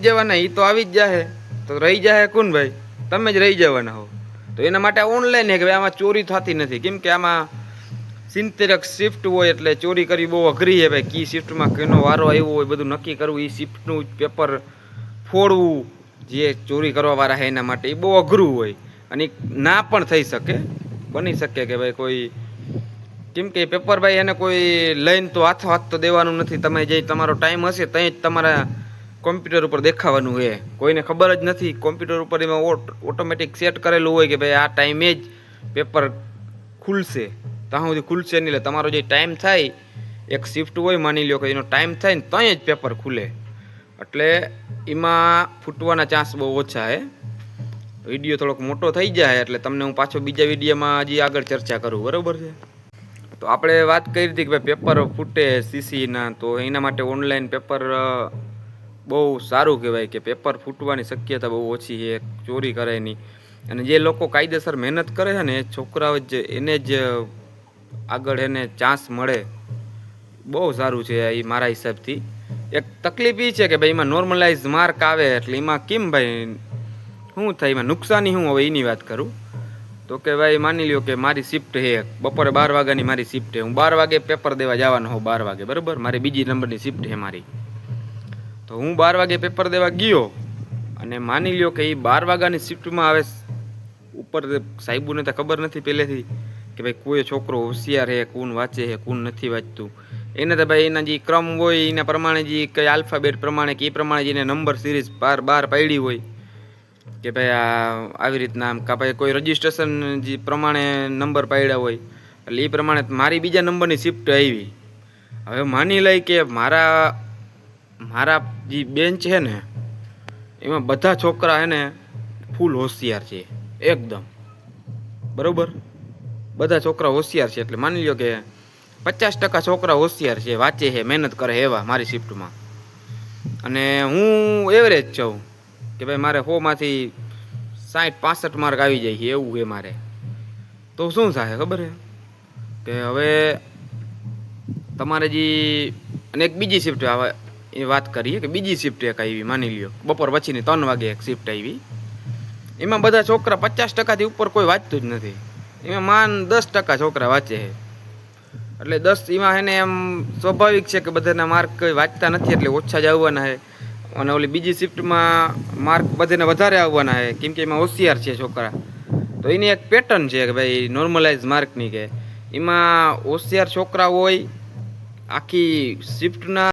જવાના એ તો આવી જ જાહે, તો રહી જાય કોણ ભાઈ? તમે જ રહી જવાના હો. તો એના માટે ઓનલાઈન હે કે ભાઈ આમાં ચોરી થતી નથી, કેમ કે આમાં 70 શિફ્ટ હોય એટલે ચોરી કરવી બહુ અઘરી છે ભાઈ. કી શિફ્ટમાં કેનો વારો આવ્યો હોય બધું નક્કી કરવું, એ શિફ્ટનું પેપર ફોડવું જે ચોરી કરવાવાળા છે એના માટે એ બહુ અઘરું હોય. અને ના પણ થઈ શકે, બની શકે કે ભાઈ કોઈ, કેમ કે પેપર ભાઈ એને કોઈ લઈને તો હાથો હાથ તો દેવાનું નથી. તમે જે તમારો ટાઈમ હશે ત્યાં જ તમારા કોમ્પ્યુટર ઉપર દેખાવાનું હોય, કોઈને ખબર જ નથી. કોમ્પ્યુટર ઉપર એમાં ઓટોમેટિક સેટ કરેલું હોય કે ભાઈ આ ટાઈમે જ પેપર ખુલશે, ત્યાં સુધી ખુલશે નહીં. એટલે તમારો જે ટાઈમ થાય, એક શિફ્ટ હોય માની લો કે એનો ટાઈમ થાય ને ત્યાં જ પેપર ખુલે, એટલે એમાં ફૂટવાના ચાન્સ બહુ ઓછા છે. વિડીયો થોડોક મોટો થઈ જાય એટલે તમને હું પાછો બીજા વિડીયોમાં હજી આગળ ચર્ચા કરું, બરાબર છે? તો આપણે વાત કરી હતી કે ભાઈ પેપર ફૂટે સીસીના, તો એના માટે ઓનલાઈન પેપર બહુ સારું કહેવાય કે પેપર ફૂટવાની શક્યતા બહુ ઓછી છે, ચોરી કરે નહીં. અને જે લોકો કાયદેસર મહેનત કરે છે ને એ છોકરાઓ જ એને જ આગળ એને ચાન્સ મળે, બહુ સારું છે એ મારા હિસાબથી. એક તકલીફ એ છે કે ભાઈ એમાં નોર્મલાઇઝ માર્ક આવે એટલે એમાં કેમ ભાઈ શું થાય, એમાં નુકસાની શું હવે એની વાત કરું. તો કે ભાઈ માની લ્યો કે મારી શિફ્ટ છે, બપોરે 12 વાગ્યાની મારી શિફ્ટ છે, હું 12 વાગે પેપર દેવા જવાનો હોઉં, 12 વાગે બરાબર, મારી બીજી નંબરની શિફ્ટ છે મારી. તો હું 12 વાગે પેપર દેવા ગયો અને માની લ્યો કે એ 12 વાગ્યાની શિફ્ટમાં આવે, ઉપર સાહેબોને તો ખબર નથી પહેલેથી કે ભાઈ કોઈ છોકરો હોશિયાર છે, કોણ વાંચે છે, કોણ નથી વાંચતું. એને તો ભાઈ એના જે ક્રમ હોય એના પ્રમાણે જે કઈ આલ્ફાબેટ પ્રમાણે કે એ પ્રમાણે જેને નંબર સિરીઝ બાર પાડી હોય કે ભાઈ આવી રીતના આમ, કા ભાઈ કોઈ રજિસ્ટ્રેશન જે પ્રમાણે નંબર પાડ્યા હોય, એટલે એ પ્રમાણે મારી બીજા નંબરની શિફ્ટ આવી. હવે માની લઈ કે મારા જે બેન્ચ છે ને એમાં બધા છોકરા એને ફૂલ હોશિયાર છે એકદમ, બરાબર, બધા છોકરા હોશિયાર છે. એટલે માની લો કે 50% છોકરા હોશિયાર છે, વાંચે છે, મહેનત કરે એવા મારી શિફ્ટમાં, અને હું એવરેજ છું કે ભાઈ મારે 100માંથી 60-65 માર્ક આવી જાય છે એવું છે મારે. તો શું થાય ખબર છે કે હવે તમારે જે, અને એક બીજી શિફ્ટ આવે એ વાત કરીએ કે બીજી શિફ્ટ એક આવી, માની લ્યો બપોર પછીની 3 વાગે એક શિફ્ટ આવી. એમાં બધા છોકરા 50%થી ઉપર કોઈ વાંચતું જ નથી, એમાં માન 10% છોકરા વાંચે છે. એટલે 10 એમાં એને એમ સ્વાભાવિક છે કે બધાના માર્ક કંઈ વાંચતા નથી એટલે ઓછા જ આવવાના છે. અને ઓલી બીજી શિફ્ટમાં માર્ક બધાને વધારે આવવાના છે, કેમ કે એમાં હોશિયાર છે છોકરા. તો એની એક પેટર્ન છે કે ભાઈ નોર્મલાઇઝ માર્કની, કે એમાં હોશિયાર છોકરા હોય આખી શિફ્ટના